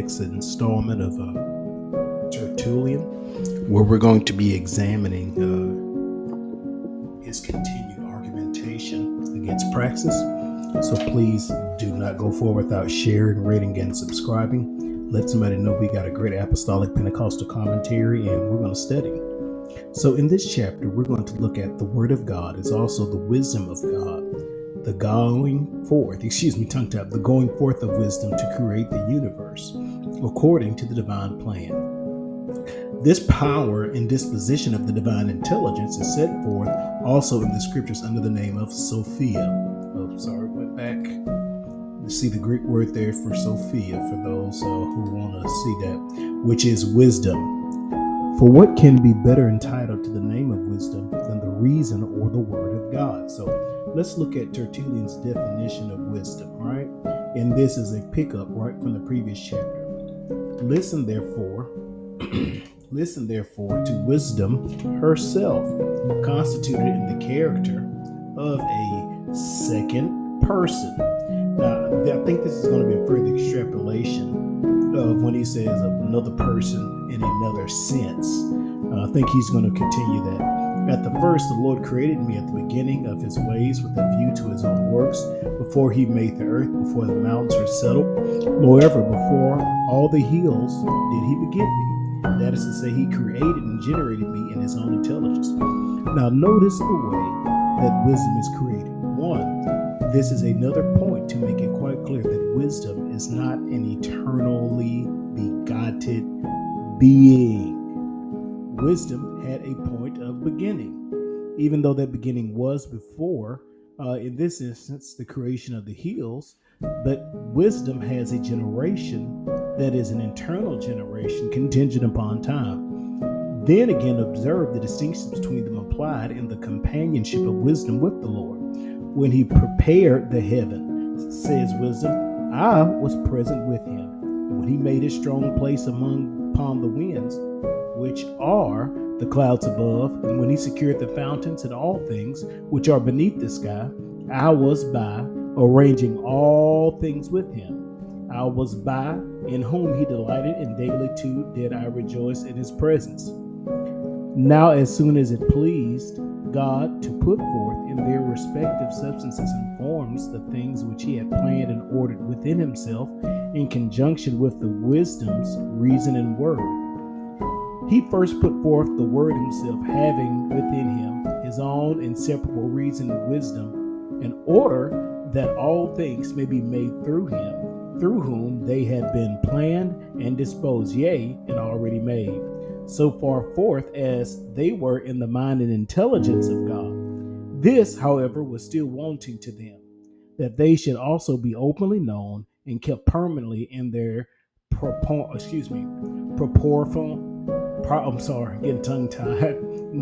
next installment of Tertullian, where we're going to be examining his continued argumentation against praxis. So please do not go forward without sharing, rating, and subscribing. Let somebody know we got a great apostolic Pentecostal commentary and we're going to study. So in this chapter, we're going to look at the Word of God. It's also the wisdom of God. The going forth of wisdom to create the universe according to the divine plan. This power and disposition of the divine intelligence is set forth also in the scriptures under the name of Sophia. Went back to see the Greek word there for Sophia for those who want to see that, which is wisdom. For what can be better entitled to the name of wisdom than the reason or the word of God? So let's look at Tertullian's definition of wisdom, right? And this is a pickup right from the previous chapter. Listen therefore to wisdom herself, constituted in the character of a second person. Now, I think this is going to be a further extrapolation of when he says of another person in another sense. I think he's going to continue that. At the first, the Lord created me at the beginning of his ways with a view to his own works, before he made the earth, before the mountains were settled. Moreover, before all the hills did he beget me. That is to say, he created and generated me in his own intelligence. Now, notice the way that wisdom is created. One, this is another point to make it quite clear that wisdom is not an eternally begotten being. Wisdom had a point of beginning, even though that beginning was before, in this instance, the creation of the hills. But wisdom has a generation that is an eternal generation contingent upon time. Then again, observe the distinctions between them applied in the companionship of wisdom with the Lord. When he prepared the heaven, says wisdom, I was present with him. And when he made his strong place upon the winds, which are the clouds above, and when he secured the fountains and all things which are beneath the sky, I was by, arranging all things with him. I was by, in whom he delighted, and daily too did I rejoice in his presence. Now as soon as it pleased God to put forth in their respective substances and forms the things which he had planned and ordered within himself, in conjunction with the wisdom's reason and word, he first put forth the word himself, having within him his own inseparable reason and wisdom, in order that all things may be made through him, through whom they had been planned and disposed, yea, and already made, so far forth as they were in the mind and intelligence of God. This, however, was still wanting to them, that they should also be openly known and kept permanently in their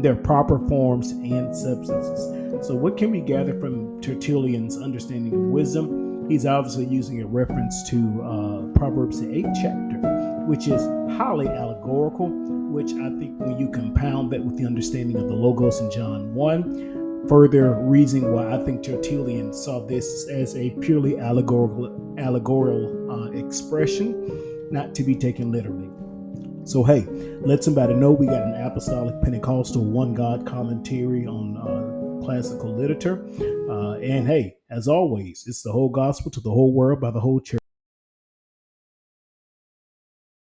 their proper forms and substances. So what can we gather from Tertullian's understanding of wisdom? He's obviously using a reference to Proverbs the 8th chapter, which is highly allegorical, which I think when you compound that with the understanding of the Logos in John 1, further reasoning why I think Tertullian saw this as a purely allegorical expression, not to be taken literally. So hey, let somebody know we got an apostolic Pentecostal one God commentary on classical literature. And hey, as always, it's the whole gospel to the whole world by the whole church.